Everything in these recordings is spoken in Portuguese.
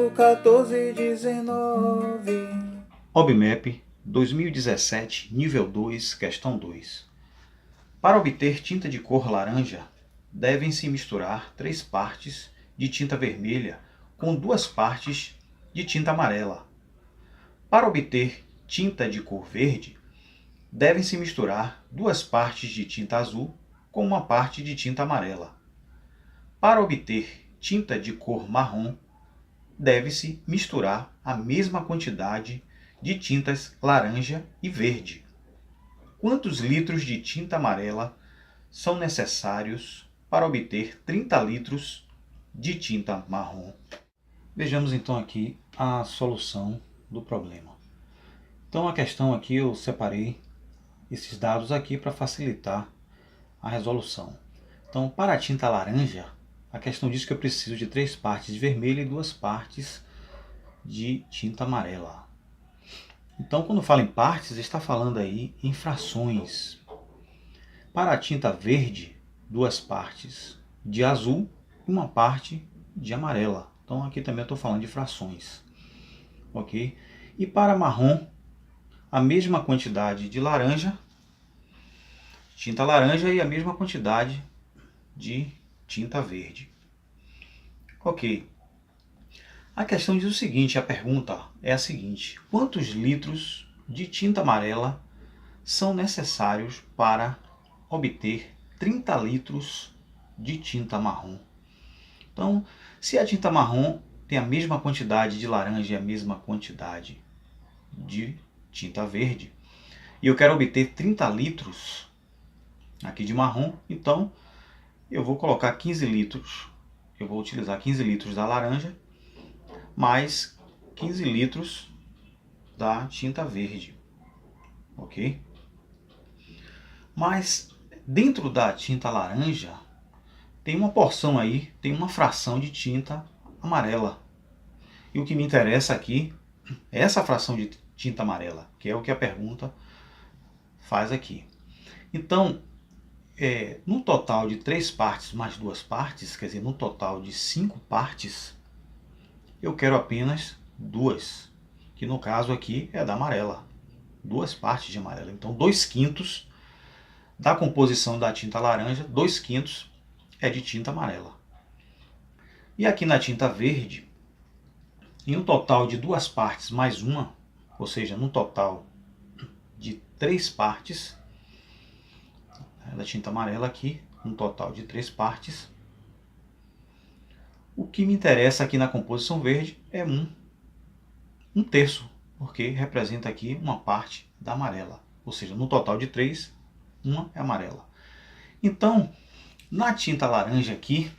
Paulo 14:19. OBMEP 2017, nível 2, questão 2. Para obter tinta de cor laranja, devem-se misturar 3 partes de tinta vermelha com 2 partes de tinta amarela. Para obter tinta de cor verde, devem-se misturar 2 partes de tinta azul com 1 parte de tinta amarela. Para obter tinta de cor marrom, deve-se misturar a mesma quantidade de tintas laranja e verde. Quantos litros de tinta amarela são necessários para obter 30 litros de tinta marrom? Vejamos então aqui a solução do problema. Então a questão aqui eu separei esses dados aqui para facilitar a resolução. Então para a tinta laranja, a questão diz que eu preciso de 3 partes de vermelho e 2 partes de tinta amarela. Então quando fala em partes, está falando aí em frações. Para a tinta verde, 2 partes de azul e 1 parte de amarela. Então aqui também eu estou falando de frações. Ok? E para marrom, a mesma quantidade de laranja, tinta laranja, e a mesma quantidade de tinta verde. Ok. A questão diz o seguinte, a pergunta é a seguinte: quantos litros de tinta amarela são necessários para obter 30 litros de tinta marrom? Então, se a tinta marrom tem a mesma quantidade de laranja e a mesma quantidade de tinta verde, e eu quero obter 30 litros aqui de marrom, então eu vou colocar 15 litros. Eu vou utilizar 15 litros da laranja mais 15 litros da tinta verde. Ok? Mas dentro da tinta laranja tem uma porção aí, tem uma fração de tinta amarela. E o que me interessa aqui é essa fração de tinta amarela, que é o que a pergunta faz aqui. Então, no total de 3 partes mais 2 partes, quer dizer, no total de 5 partes, eu quero apenas 2, que no caso aqui é da amarela. 2 partes de amarela. Então 2/5 da composição da tinta laranja, 2/5 é de tinta amarela. E aqui na tinta verde, em um total de 2 partes mais 1, ou seja, num total de 3 partes, da tinta amarela aqui, um total de 3 partes. O que me interessa aqui na composição verde é 1 terço, porque representa aqui uma parte da amarela. Ou seja, no total de 3, 1 é amarela. Então, na tinta laranja aqui,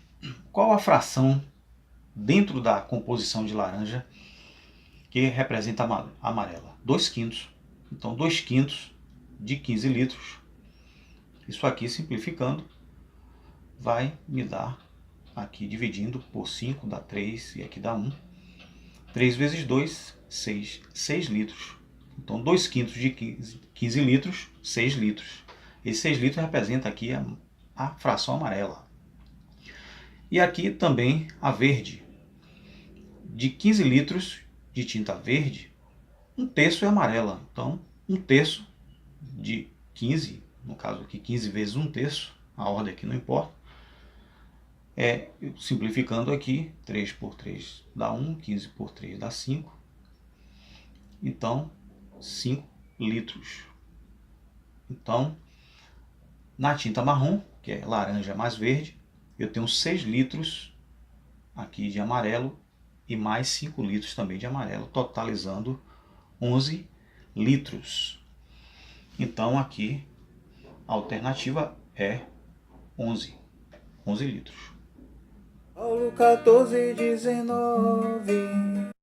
qual a fração dentro da composição de laranja que representa a amarela? 2/5. Então 2/5 de 15 litros. Isso aqui, simplificando, vai me dar, aqui dividindo por 5, dá 3, e aqui dá 1. 3 vezes 2, 6. 6 litros. Então 2/5 de 15 litros, 6 litros. Esse 6 litros representa aqui a fração amarela. E aqui também a verde. De 15 litros de tinta verde, 1 terço é amarela. Então 1 terço de 15, no caso aqui 15 vezes 1 terço, a ordem aqui não importa, simplificando aqui, 3 por 3 dá 1, 15 por 3 dá 5, então 5 litros. Então, na tinta marrom, que é laranja mais verde, eu tenho 6 litros aqui de amarelo e mais 5 litros também de amarelo, totalizando 11 litros. Então aqui a alternativa é 11 litros. Paulo 14:19.